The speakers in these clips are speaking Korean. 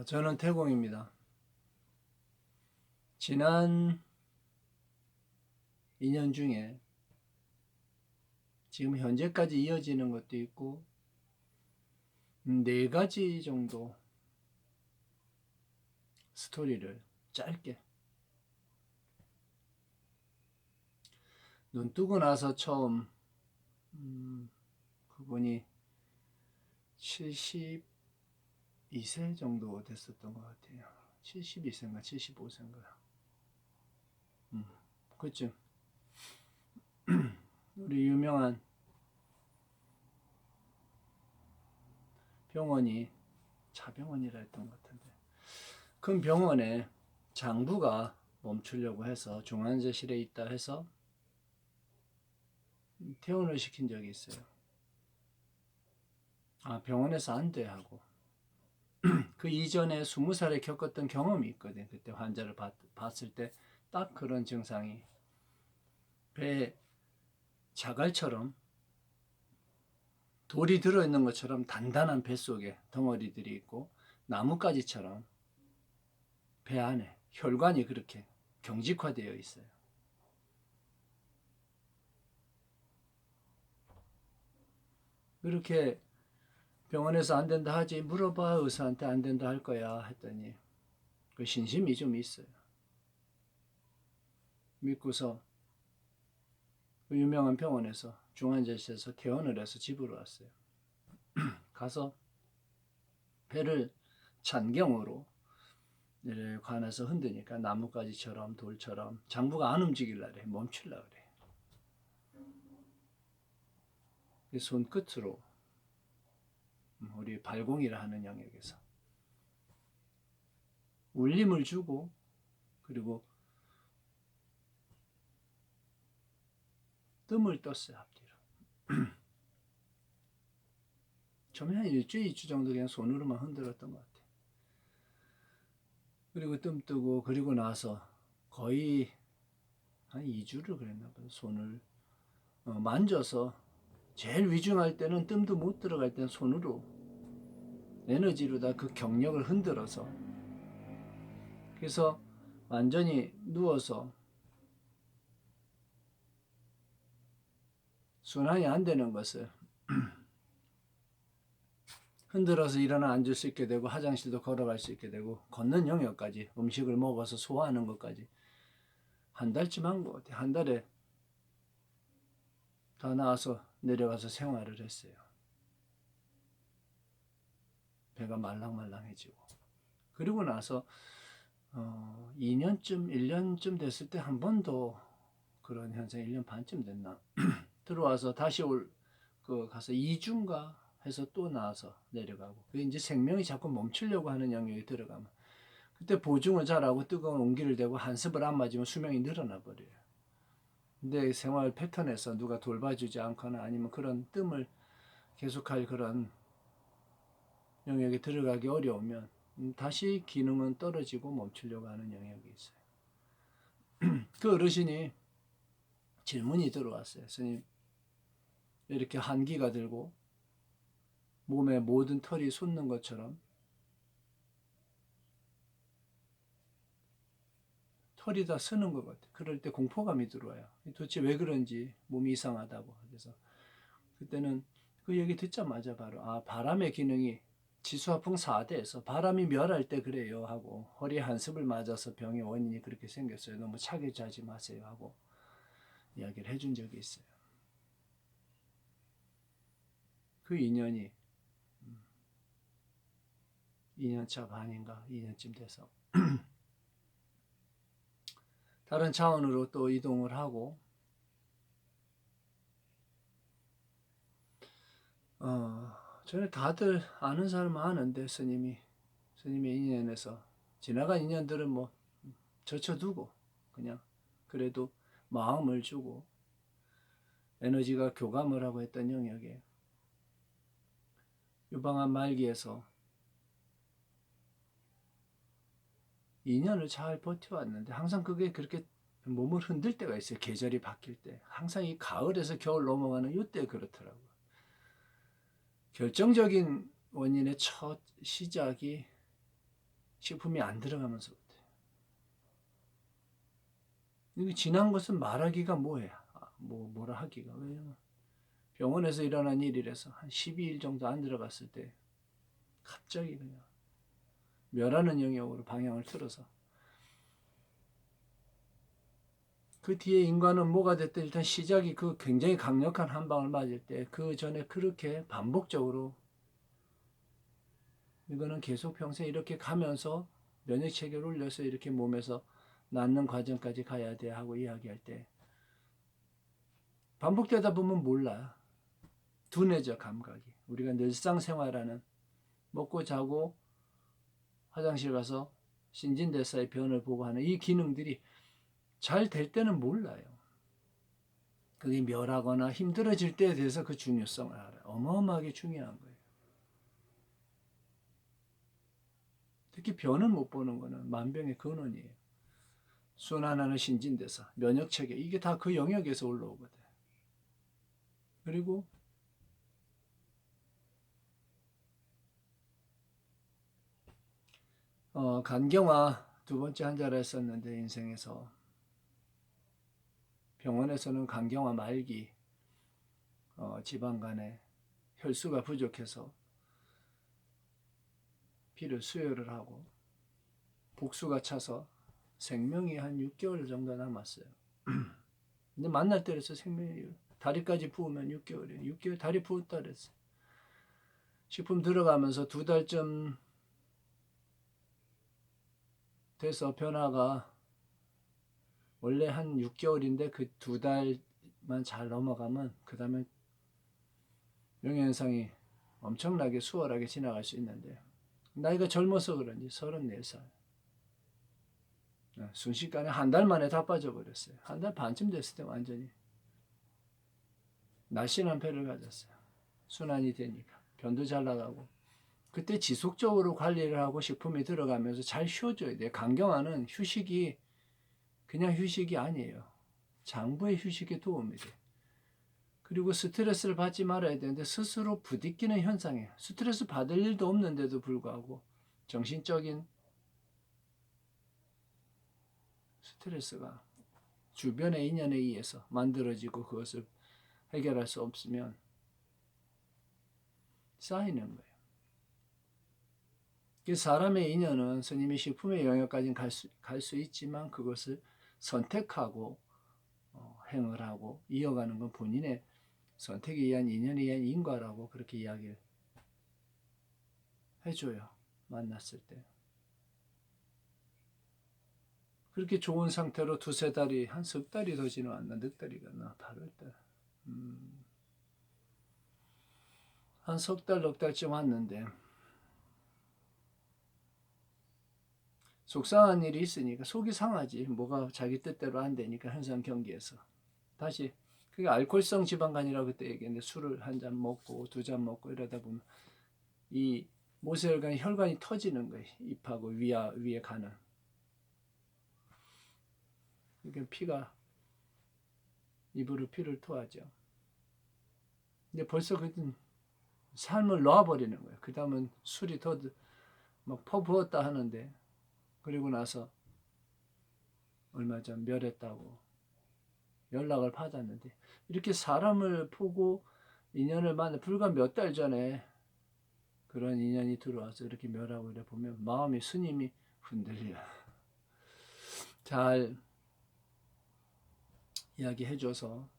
저는 태공입니다. 지난 2년 중에 지금 현재까지 이어지는 것도 있고 4가지 정도 스토리를 짧게 눈 뜨고 나서 처음 그분이 72세 정도 됐었던 것 같아요. 72세인가 75세인가 그쯤 우리 유명한 병원이 차병원이라 했던 것 같은데 큰 병원에 장부가 멈추려고 해서 중환자실에 있다 해서 퇴원을 시킨 적이 있어요. 병원에서 안 돼 하고 그 이전에 20살에 겪었던 경험이 있거든. 그때 환자를 봤을 때 딱 그런 증상이 배 자갈처럼 돌이 들어있는 것처럼 단단한 뱃속에 덩어리들이 있고 나뭇가지처럼 배 안에 혈관이 그렇게 경직화되어 있어요. 그렇게 병원에서 안 된다 하지 물어봐 의사한테 안 된다 할 거야 했더니 그 신심이 좀 있어요. 믿고서 그 유명한 병원에서 중환자실에서 퇴원을 해서 집으로 왔어요. 가서 배를 찬경으로 관해서 흔드니까 나뭇가지처럼 돌처럼 장부가 안 움직일라 그래. 멈출라 그래. 손끝으로 우리 발공이라 하는 영역에서 울림을 주고 그리고 뜸을 떴어요. 앞뒤로. 처음에 한 일주일, 2주 정도 그냥 손으로만 흔들었던 것 같아요. 그리고 뜸 뜨고 그리고 나서 거의 한 2주를 그랬나 봐요. 손을 만져서 제일 위중할 때는 뜸도 못 들어갈 때는 손으로 에너지로 다 그 경력을 흔들어서 그래서 완전히 누워서 순환이 안 되는 것을 흔들어서 일어나 앉을 수 있게 되고 화장실도 걸어갈 수 있게 되고 걷는 영역까지 음식을 먹어서 소화하는 것까지 한 달쯤 한 것 같아요. 한 달에 다 나와서 내려가서 생활을 했어요. 배가 말랑말랑해지고 그리고 나서 2년쯤 1년쯤 됐을 때 한 번 더 그런 현상이 1년 반쯤 됐나 들어와서 다시 가서 2주인가 해서 또 나와서 내려가고 그게 이제 생명이 자꾸 멈추려고 하는 영역이 들어가면 그때 보증을 잘하고 뜨거운 온기를 대고 한습을 안 맞으면 수명이 늘어나 버려요. 근데 생활 패턴에서 누가 돌봐주지 않거나 아니면 그런 뜸을 계속할 그런 영역에 들어가기 어려우면 다시 기능은 떨어지고 멈추려고 하는 영역이 있어요. 그 어르신이 질문이 들어왔어요. 스님, 이렇게 한기가 들고 몸에 모든 털이 솟는 것처럼 털이 다 쓰는 것 같아. 그럴 때 공포감이 들어와요. 도대체 왜 그런지 몸이 이상하다고. 그래서 그때는 그 얘기 듣자마자 바로 바람의 기능이 지수화풍 4대에서 바람이 멸할 때 그래요 하고 허리에 한습을 맞아서 병의 원인이 그렇게 생겼어요. 너무 차게 자지 마세요 하고 이야기를 해준 적이 있어요. 그 인연이 2년차 반인가 2년쯤 돼서 다른 차원으로 또 이동을 하고 저는 다들 아는 사람 아는데 스님의 인연에서 지나간 인연들은 뭐 젖혀두고 그냥 그래도 마음을 주고 에너지가 교감을 하고 했던 영역에 유방암 말기에서 2년을 잘 버텨왔는데 항상 그게 그렇게 몸을 흔들 때가 있어요. 계절이 바뀔 때. 항상 이 가을에서 겨울 넘어가는 이때 그렇더라고요. 결정적인 원인의 첫 시작이 식품이 안 들어가면서부터. 이게 지난 것은 말하기가 뭐야. 뭐라 하기가. 왜냐면 병원에서 일어난 일이라서 한 12일 정도 안 들어갔을 때 갑자기 그냥 멸하는 영역으로 방향을 틀어서 그 뒤에 인간은 뭐가 됐든 일단 시작이 그 굉장히 강력한 한 방을 맞을 때 그 전에 그렇게 반복적으로 이거는 계속 평생 이렇게 가면서 면역 체계를 올려서 이렇게 몸에서 낫는 과정까지 가야 돼 하고 이야기할 때 반복되다 보면 몰라. 둔해져 감각이. 우리가 일상생활하는 먹고 자고 화장실 가서 신진대사의 변을 보고 하는 이 기능들이 잘 될 때는 몰라요. 그게 멸하거나 힘들어질 때에 대해서 그 중요성을 알아요. 어마어마하게 중요한 거예요. 특히 변을 못 보는 거는 만병의 근원이에요. 순환하는 신진대사, 면역체계 이게 다 그 영역에서 올라오거든. 그리고 간경화 두 번째 환자를 했었는데 인생에서 병원에서는 간경화 말기 지방간에 혈수가 부족해서 피를 수혈을 하고 복수가 차서 생명이 한 6개월 정도 남았어요. 근데 만날 때에서 생명이 다리까지 부으면 6개월이에요. 6개월 다리 부었다 그랬어요. 식품 들어가면서 2달쯤 돼서 변화가 원래 한 6개월인데 그 2달만 잘 넘어가면 그 다음에 명예현상이 엄청나게 수월하게 지나갈 수 있는데 나이가 젊어서 그런지 34살 순식간에 한 달 만에 다 빠져버렸어요. 한 달 반쯤 됐을 때 완전히 날씬한 폐를 가졌어요. 순환이 되니까 변도 잘 나가고 그때 지속적으로 관리를 하고 식품이 들어가면서 잘 쉬어줘야 돼요. 간경화는 휴식이 그냥 휴식이 아니에요. 장부의 휴식에 도움이 돼요. 그리고 스트레스를 받지 말아야 되는데 스스로 부딪히는 현상이에요. 스트레스 받을 일도 없는데도 불구하고 정신적인 스트레스가 주변의 인연에 의해서 만들어지고 그것을 해결할 수 없으면 쌓이는 거예요. 사람의 인연은 스님이 식품의 영역까지는 갈 수 있지만 그것을 선택하고 행을 하고 이어가는 건 본인의 선택에 의한 인연에 의한 인과라고 그렇게 이야기를 해줘요. 만났을 때. 그렇게 좋은 상태로 2-3달이 한 석 달이 더 지나왔나 넉 달이 갔나 8월달 한 석 달 넉 달쯤 왔는데 속상한 일이 있으니까 속이 상하지. 뭐가 자기 뜻대로 안 되니까 현상 경기에서 다시 그게 알코올성 지방간이라고 그때 얘기했는데 술을 한 잔 먹고 2잔 먹고 이러다 보면 이 모세혈관 혈관이 터지는 거예요. 입하고 위에 가는. 그러니까 피가 입으로 피를 토하죠. 근데 벌써 그 삶을 놓아버리는 거예요. 그 다음은 술이 더 막 퍼부었다 하는데 그리고 나서 얼마 전 멸했다고 연락을 받았는데 이렇게 사람을 보고 인연을 만나 불과 몇 달 전에 그런 인연이 들어와서 이렇게 멸하고 이래 보면 마음이 스님이 흔들려. 잘 이야기해줘서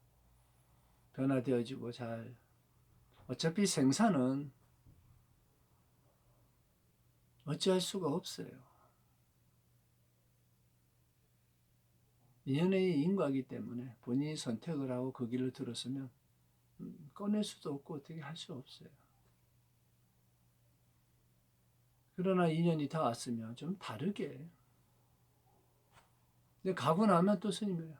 변화되어지고 잘 어차피 생사는 어찌할 수가 없어요. 인연의 인과이기 때문에 본인이 선택을 하고 그 길을 들었으면 꺼낼 수도 없고 어떻게 할 수 없어요. 그러나 인연이 다 왔으면 좀 다르게. 근데 가고 나면 또 스님이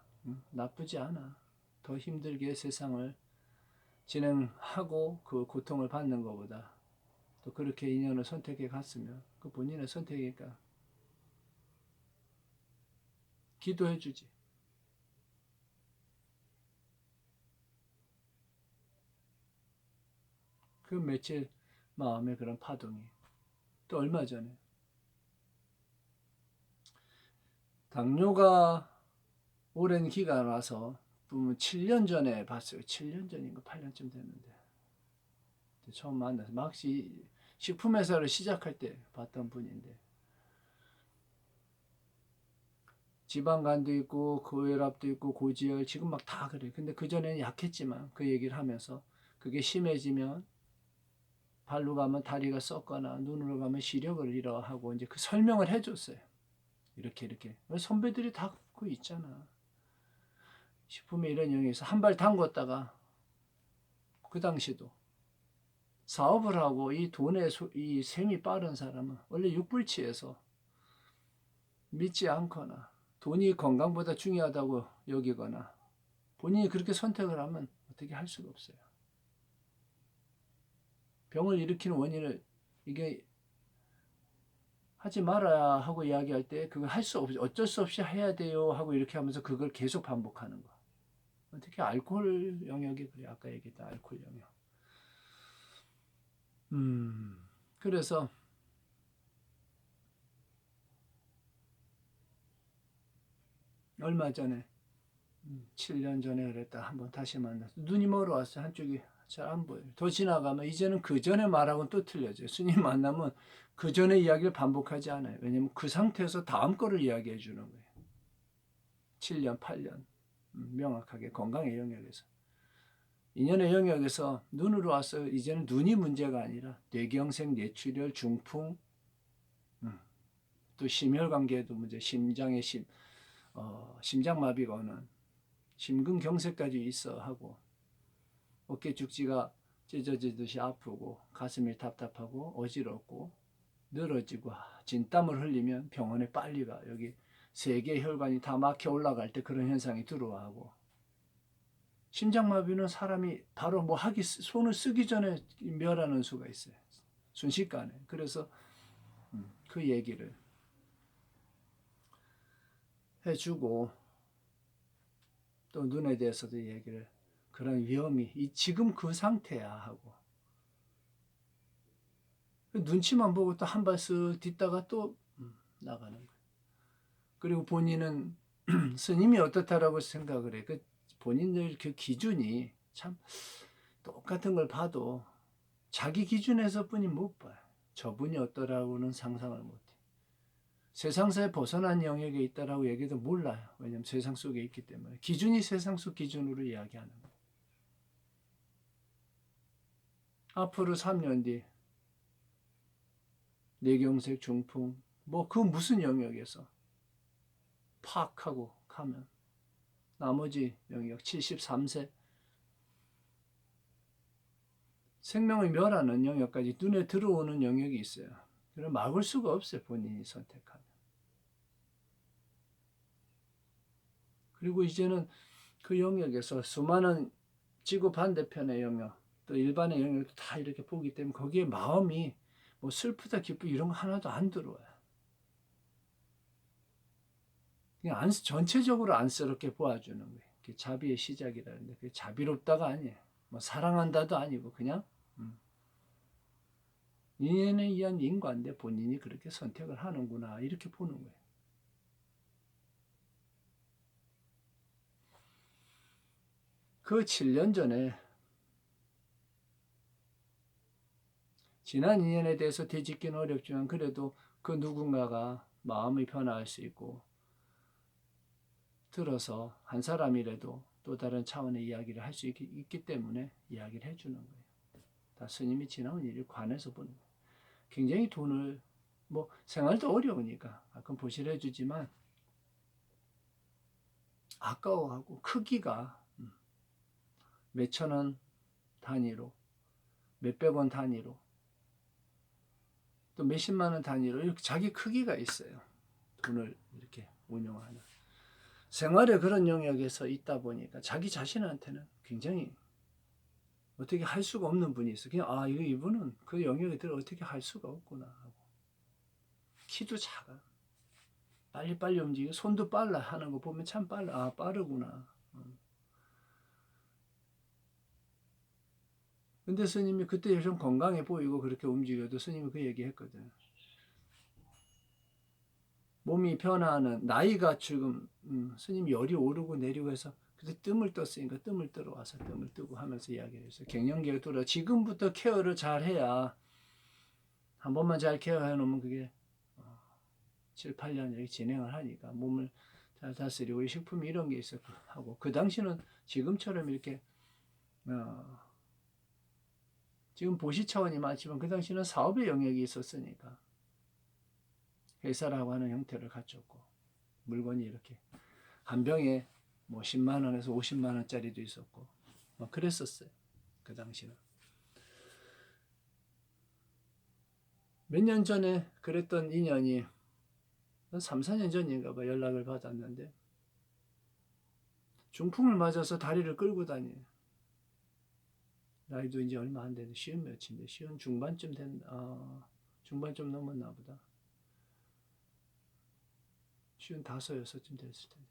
나쁘지 않아. 더 힘들게 세상을 진행하고 그 고통을 받는 것보다 또 그렇게 인연을 선택해 갔으면 그 본인의 선택이니까 기도해 주지. 그 며칠 마음의 그런 파동이 또 얼마 전에 당뇨가 오랜 기간 와서 보면 7년 전에 봤어요. 7년 전인가 8년쯤 됐는데 처음 만나서 막 식품회사를 시작할 때 봤던 분인데 지방간도 있고 고혈압도 있고 고지혈 지금 막 다 그래. 근데 그전에는 약했지만 그 얘기를 하면서 그게 심해지면 발로 가면 다리가 썩거나 눈으로 가면 시력을 잃어 하고 이제 그 설명을 해줬어요. 이렇게 선배들이 다 그거 있잖아. 식품에 이런 영향이 있어. 한 발 담궜다가 그 당시도 사업을 하고 이 돈에 이 셈이 빠른 사람은 원래 육불치에서 믿지 않거나 돈이 건강보다 중요하다고 여기거나 본인이 그렇게 선택을 하면 어떻게 할 수가 없어요. 병을 일으키는 원인을 이게 하지 말아야 하고 이야기할 때 그걸 할 수 없이 어쩔 수 없이 해야 돼요 하고 이렇게 하면서 그걸 계속 반복하는 거. 특히 알코올 영역이 그래. 아까 얘기했던 알코올 영역. 그래서 얼마 전에 7년 전에 그랬다 한번 다시 만났어. 눈이 멀어왔어. 한쪽이 잘 안 보여요. 더 지나가면 이제는 그 전에 말하고는 또 틀려져요. 스님 만나면 그 전에 이야기를 반복하지 않아요. 왜냐면 그 상태에서 다음 거를 이야기해 주는 거예요. 7년, 8년 명확하게 건강의 영역에서. 인연의 영역에서 눈으로 와서 이제는 눈이 문제가 아니라 뇌경색, 뇌출혈, 중풍, 또 심혈관계에도 문제, 심장의 심장마비가 오는 심근경색까지 있어 하고 어깨 죽지가 찢어지듯이 아프고 가슴이 답답하고 어지럽고 늘어지고 진땀을 흘리면 병원에 빨리 가. 여기 세 개의 혈관이 다 막혀 올라갈 때 그런 현상이 들어와고 심장마비는 사람이 바로 뭐 손을 쓰기 전에 멸하는 수가 있어요. 순식간에. 그래서 그 얘기를 해주고 또 눈에 대해서도 얘기를 그런 위험이 지금 그 상태야 하고 눈치만 보고 또 한 발 쓱 딛다가 또 나가는 거예요. 그리고 본인은 스님이 어떻다라고 생각을 해. 그 본인들 그 기준이 참 똑같은 걸 봐도 자기 기준에서뿐이 못 봐요. 저분이 어떠라고는 상상을 못해. 세상사에 벗어난 영역에 있다라고 얘기도 몰라요. 왜냐하면 세상 속에 있기 때문에. 기준이 세상 속 기준으로 이야기하는 거예요. 앞으로 3년 뒤 뇌경색, 중풍 뭐 그 무슨 영역에서 팍 하고 가면 나머지 영역 73세 생명을 멸하는 영역까지 눈에 들어오는 영역이 있어요. 그럼 막을 수가 없어요. 본인이 선택하면. 그리고 이제는 그 영역에서 수많은 지구 반대편의 영역 또 일반의 영역도 다 이렇게 보기 때문에 거기에 마음이 뭐 슬프다 기쁘다 이런 거 하나도 안 들어와요. 그냥 전체적으로 안쓰럽게 보아주는 거예요. 그게 자비의 시작이라는데 그게 자비롭다가 아니에요. 뭐 사랑한다도 아니고 그냥 인연에 의한 인과인데 본인이 그렇게 선택을 하는구나 이렇게 보는 거예요. 그 7년 전에 지난 인연에 대해서 되짚기는 어렵지만 그래도 그 누군가가 마음이 변화할 수 있고 들어서 한 사람이라도 또 다른 차원의 이야기를 할 수 있기 때문에 이야기를 해주는 거예요. 다 스님이 지나온 일을 관해서 보는 거예요. 굉장히 돈을 뭐 생활도 어려우니까 가끔 보시를 해주지만 아까워하고 크기가 몇천 원 단위로 몇백 원 단위로 또 몇십만 원 단위로 이렇게 자기 크기가 있어요. 돈을 이렇게 운용하는 생활의 그런 영역에서 있다 보니까 자기 자신한테는 굉장히 어떻게 할 수가 없는 분이 있어. 그냥 이분은 그 영역에 들어 어떻게 할 수가 없구나 하고 키도 작아. 빨리빨리 움직이고 손도 빨라 하는 거 보면 참 빨라. 빠르구나. 근데 스님이 그때 좀 건강해 보이고 그렇게 움직여도 스님이 그 얘기 했거든. 몸이 변화하는 나이가 지금 스님 열이 오르고 내리고 해서 그때 뜸을 떴으니까 뜸을 뜨러 와서 뜸을 뜨고 하면서 이야기를 했어요. 갱년기가 들어 지금부터 케어를 잘 해야 한 번만 잘 케어해 놓으면 그게 7, 8년 이렇게 진행을 하니까 몸을 잘 다스리고 식품이 이런 게 있었고 하고 그 당시는 지금처럼 이렇게 지금 보시 차원이 많지만 그 당시는 사업의 영역이 있었으니까 회사라고 하는 형태를 갖췄고 물건이 이렇게 한 병에 뭐 10만 원에서 50만 원짜리도 있었고 막 그랬었어요. 그 당시는. 몇 년 전에 그랬던 인연이 3, 4년 전인가 봐 연락을 받았는데 중풍을 맞아서 다리를 끌고 다녀요. 나이도 이제 얼마 안 되는데 쉬운 몇인데 쉬운 중반쯤 중반쯤 넘었나 보다. 쉬운 5, 6쯤 됐을 텐데.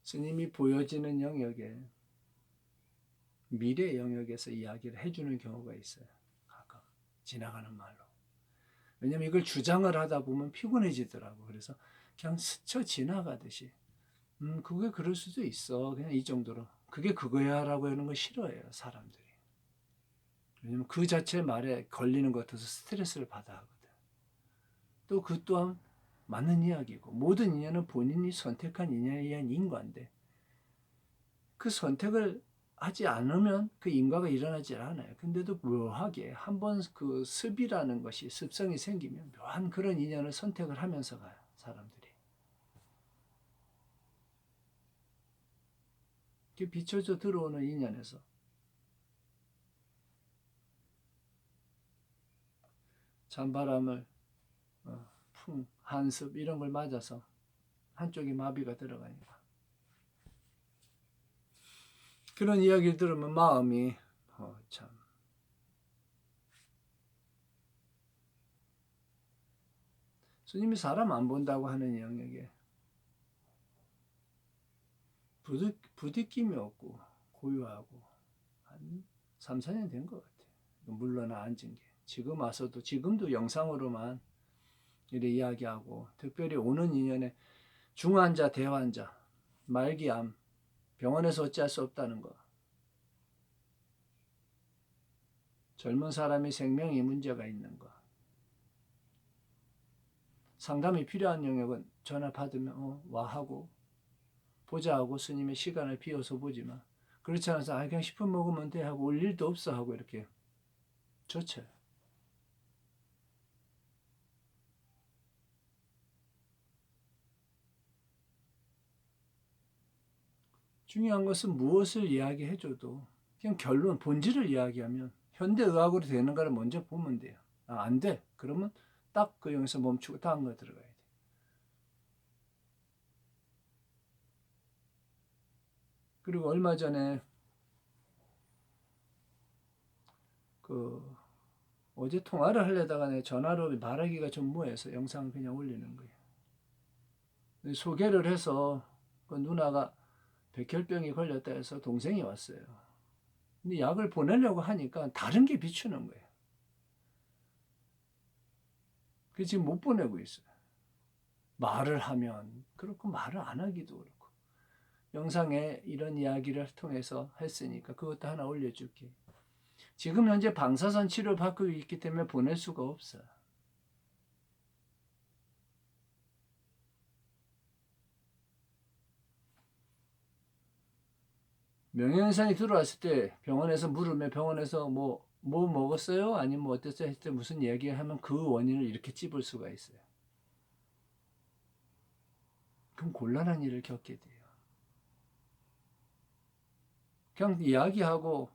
스님이 보여지는 영역에 미래 영역에서 이야기를 해주는 경우가 있어요. 가끔 지나가는 말로. 왜냐면 이걸 주장을 하다 보면 피곤해지더라고. 그래서 그냥 스쳐 지나가듯이 그게 그럴 수도 있어. 그냥 이 정도로. 그게 그거야 라고 하는 거 싫어해요. 사람들이. 왜냐면 그 자체 말에 걸리는 것 같아서 스트레스를 받아 하거든. 또 그 또한 맞는 이야기고 모든 인연은 본인이 선택한 인연에 의한 인과인데 그 선택을 하지 않으면 그 인과가 일어나지 않아요. 근데도 묘하게 한번 그 습이라는 것이 습성이 생기면 묘한 그런 인연을 선택을 하면서 가요. 사람들이. 비춰져 들어오는 인연에서 찬바람을 풍, 한습 이런 걸 맞아서 한쪽이 마비가 들어가니까 그런 이야기를 들으면 마음이 참 스님이 사람 안 본다고 하는 영역에 부딪힘이 없고 고요하고 한 3, 4년 된 것 같아요. 물러나 앉은 게 지금 와서도 지금도 영상으로만 이래 이야기하고 특별히 오는 인연에 중환자, 대환자, 말기암 병원에서 어찌할 수 없다는 거 젊은 사람이 생명이 문제가 있는 거 상담이 필요한 영역은 전화 받으면 와 하고 보자 하고 스님의 시간을 비워서 보지만 그렇지 않아서 그냥 식품 먹으면 돼 하고 올 일도 없어 하고 이렇게 좋죠. 중요한 것은 무엇을 이야기해줘도 그냥 결론, 본질을 이야기하면 현대의학으로 되는 거를 먼저 보면 돼요. 안 돼. 그러면 딱 그 영에서 멈추고 다음 거 들어가야 돼. 그리고 얼마 전에 어제 통화를 하려다가 내 전화로 말하기가 좀 뭐해서 영상을 그냥 올리는 거예요. 소개를 해서 그 누나가 백혈병이 걸렸다 해서 동생이 왔어요. 근데 약을 보내려고 하니까 다른 게 비추는 거예요. 그래서 지금 못 보내고 있어요. 말을 하면 그렇고 말을 안 하기도 그렇고 영상에 이런 이야기를 통해서 했으니까 그것도 하나 올려줄게. 지금 현재 방사선 치료 받고 있기 때문에 보낼 수가 없어. 명예현상이 들어왔을 때 병원에서 물으면 병원에서 뭐 먹었어요? 아니면 뭐 어땠어요? 했을 때 무슨 얘기하면 그 원인을 이렇게 찝을 수가 있어요. 그럼 곤란한 일을 겪게 돼요. 그냥 이야기하고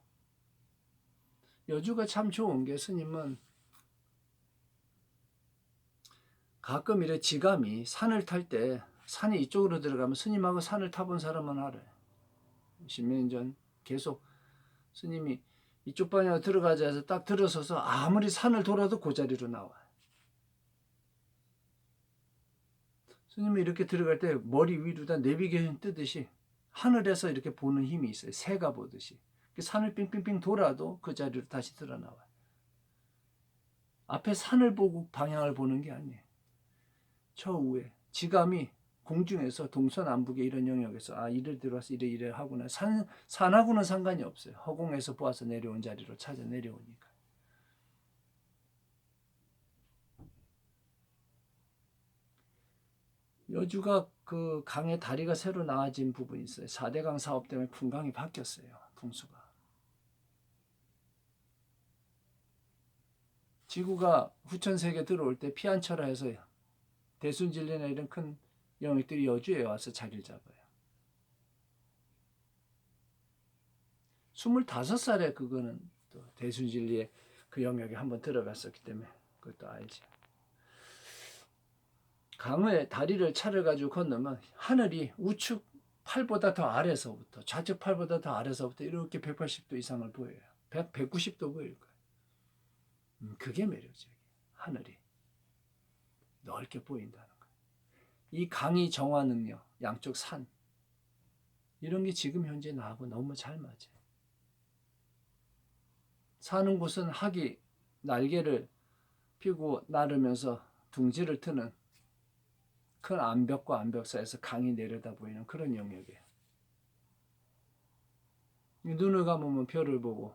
여주가 참 좋은 게 스님은 가끔 이래 지감이 산을 탈 때 산이 이쪽으로 들어가면 스님하고 산을 타본 사람은 알아요. 10년 전 계속 스님이 이쪽 방향으로 들어가자 해서 딱 들어서서 아무리 산을 돌아도 그 자리로 나와요. 스님이 이렇게 들어갈 때 머리 위로다 내비게이션 뜨듯이 하늘에서 이렇게 보는 힘이 있어요. 새가 보듯이. 산을 빙빙빙 돌아도 그 자리로 다시 들어 나와요. 앞에 산을 보고 방향을 보는 게 아니에요. 저 위에 지감이 공중에서 동서남북의 이런 영역에서 이래 들어와서 이래 하구나. 산하고는 상관이 없어요. 허공에서 보아서 내려온 자리로 찾아 내려오니까. 여주가 그 강에 다리가 새로 나와진 부분이 있어요. 4대강 사업 때문에 풍강이 바뀌었어요. 풍수가. 지구가 후천세계 들어올 때 피안철화 해서 대순진리나 이런 큰 영역들이 여주에 와서 자리를 잡아요. 25살에 그거는 또 대순진리의 그 영역에 한번 들어갔었기 때문에 그것도 알지. 강의 다리를 차를 가지고 건너면 하늘이 우측 팔보다 더 아래서부터 좌측 팔보다 더 아래서부터 이렇게 180도 이상을 보여요. 190도 보일 거예요. 그게 매력적이에요. 하늘이 넓게 보인다는 거예요. 이 강의 정화 능력, 양쪽 산 이런 게 지금 현재 나하고 너무 잘 맞아요. 사는 곳은 학이 날개를 피고 나르면서 둥지를 트는 큰 암벽과 암벽 사이에서 강이 내려다 보이는 그런 영역이에요. 눈을 감으면 별을 보고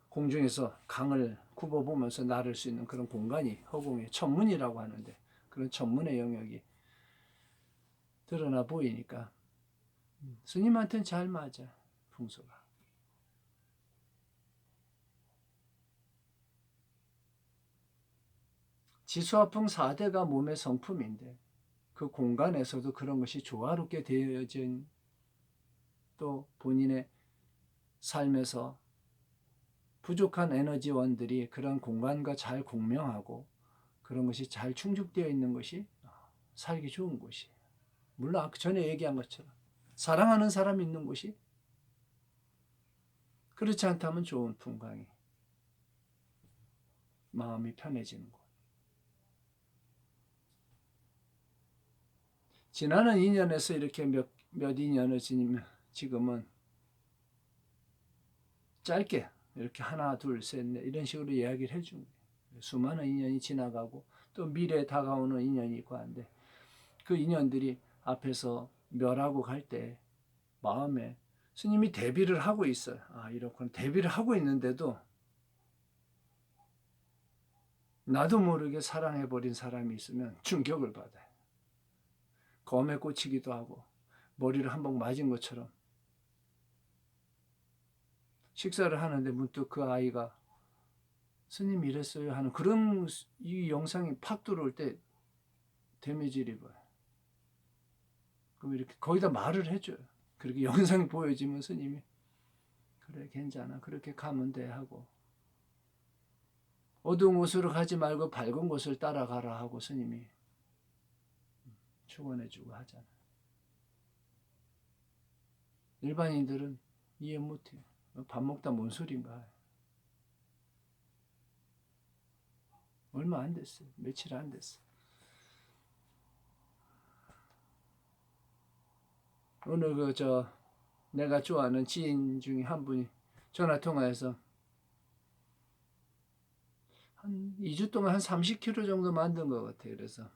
공중에서 강을 굽어보면서 나를 수 있는 그런 공간이 허공의 천문이라고 하는데 그런 천문의 영역이 드러나 보이니까 스님한테는 잘 맞아. 풍수가. 지수화풍 4대가 몸의 성품인데 그 공간에서도 그런 것이 조화롭게 되어진 또 본인의 삶에서 부족한 에너지원들이 그런 공간과 잘 공명하고 그런 것이 잘 충족되어 있는 것이 살기 좋은 곳이에요. 물론 아까 전에 얘기한 것처럼 사랑하는 사람이 있는 곳이 그렇지 않다면 좋은 풍광이 마음이 편해지는 곳. 지나는 인연에서 이렇게 몇 인연을 지니면 지금은 짧게 이렇게 하나 둘 셋 넷 이런 식으로 이야기를 해준 거예요. 수많은 인연이 지나가고 또 미래에 다가오는 인연이 있고 한데 그 인연들이 앞에서 멸하고 갈 때 마음에 스님이 대비를 하고 있어요. 이렇군 대비를 하고 있는데도 나도 모르게 사랑해버린 사람이 있으면 충격을 받아요. 검에 꽂히기도 하고 머리를 한 방 맞은 것처럼 식사를 하는데 문득 그 아이가 스님 이랬어요 하는 그런 이 영상이 팍 들어올 때 데미지를 입어요. 그럼 이렇게 거기다 말을 해줘요. 그렇게 영상이 보여지면 스님이 그래 괜찮아 그렇게 가면 돼 하고 어두운 곳으로 가지 말고 밝은 곳을 따라가라 하고 스님이 축원해주고 하잖아요. 일반인들은 이해 못해요. 밥 먹다 뭔 소린가. 얼마 안 됐어요. 며칠 안 됐어요. 오늘 내가 좋아하는 지인 중에 한 분이 전화 통화해서 한 2주 동안 한 30kg 정도 만든 것 같아요. 그래서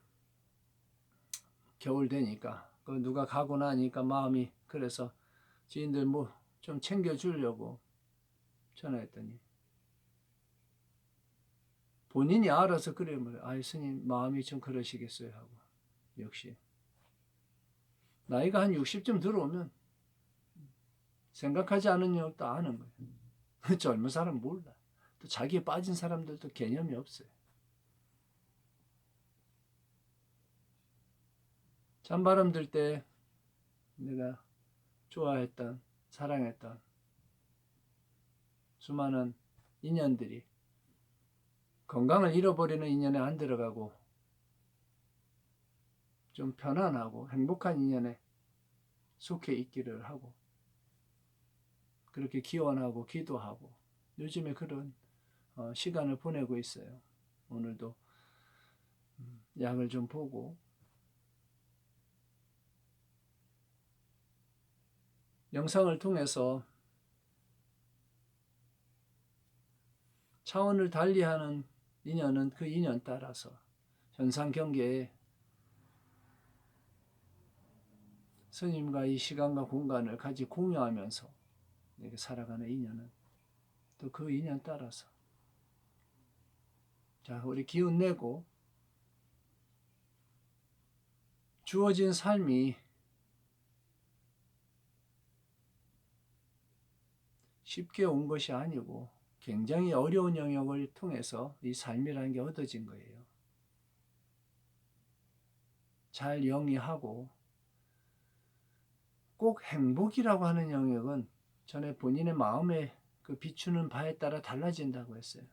겨울 되니까 누가 가고 나니까 마음이 그래서 지인들 뭐 좀 챙겨주려고 전화했더니 본인이 알아서 그래 뭐 스님 마음이 좀 그러시겠어요 하고 역시 나이가 한 60쯤 들어오면 생각하지 않은 영역도 아는 거예요. 젊은 사람 몰라. 또 자기에 빠진 사람들도 개념이 없어요. 찬바람 들 때 내가 좋아했던 사랑했던 수많은 인연들이 건강을 잃어버리는 인연에 안 들어가고 좀 편안하고 행복한 인연에 속해 있기를 하고 그렇게 기원하고 기도하고 요즘에 그런 시간을 보내고 있어요. 오늘도 약을 좀 보고 영상을 통해서 차원을 달리하는 인연은 그 인연 따라서 현상 경계에 스님과 이 시간과 공간을 같이 공유하면서 이렇게 살아가는 인연은 또 그 인연 따라서 자, 우리 기운 내고 주어진 삶이 쉽게 온 것이 아니고 굉장히 어려운 영역을 통해서 이 삶이라는 게 얻어진 거예요. 잘 영위하고 꼭 행복이라고 하는 영역은 전에 본인의 마음에 그 비추는 바에 따라 달라진다고 했어요.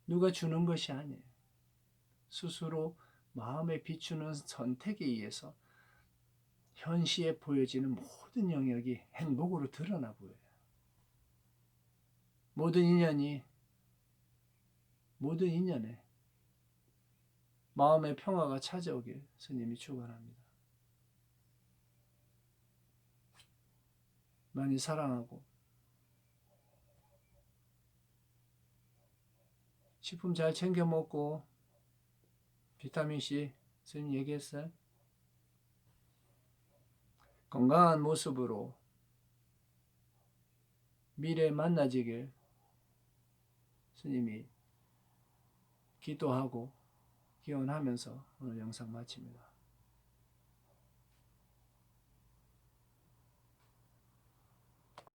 누가 주는 것이 아니에요. 스스로 마음에 비추는 선택에 의해서 현시에 보여지는 모든 영역이 행복으로 드러나 보여요. 모든 인연에 마음의 평화가 찾아오길 스님이 축원합니다. 많이 사랑하고 식품 잘 챙겨 먹고 비타민C 스님 얘기했어요. 건강한 모습으로 미래에 만나지길 스님이 기도하고 기원하면서 오늘 영상 마칩니다.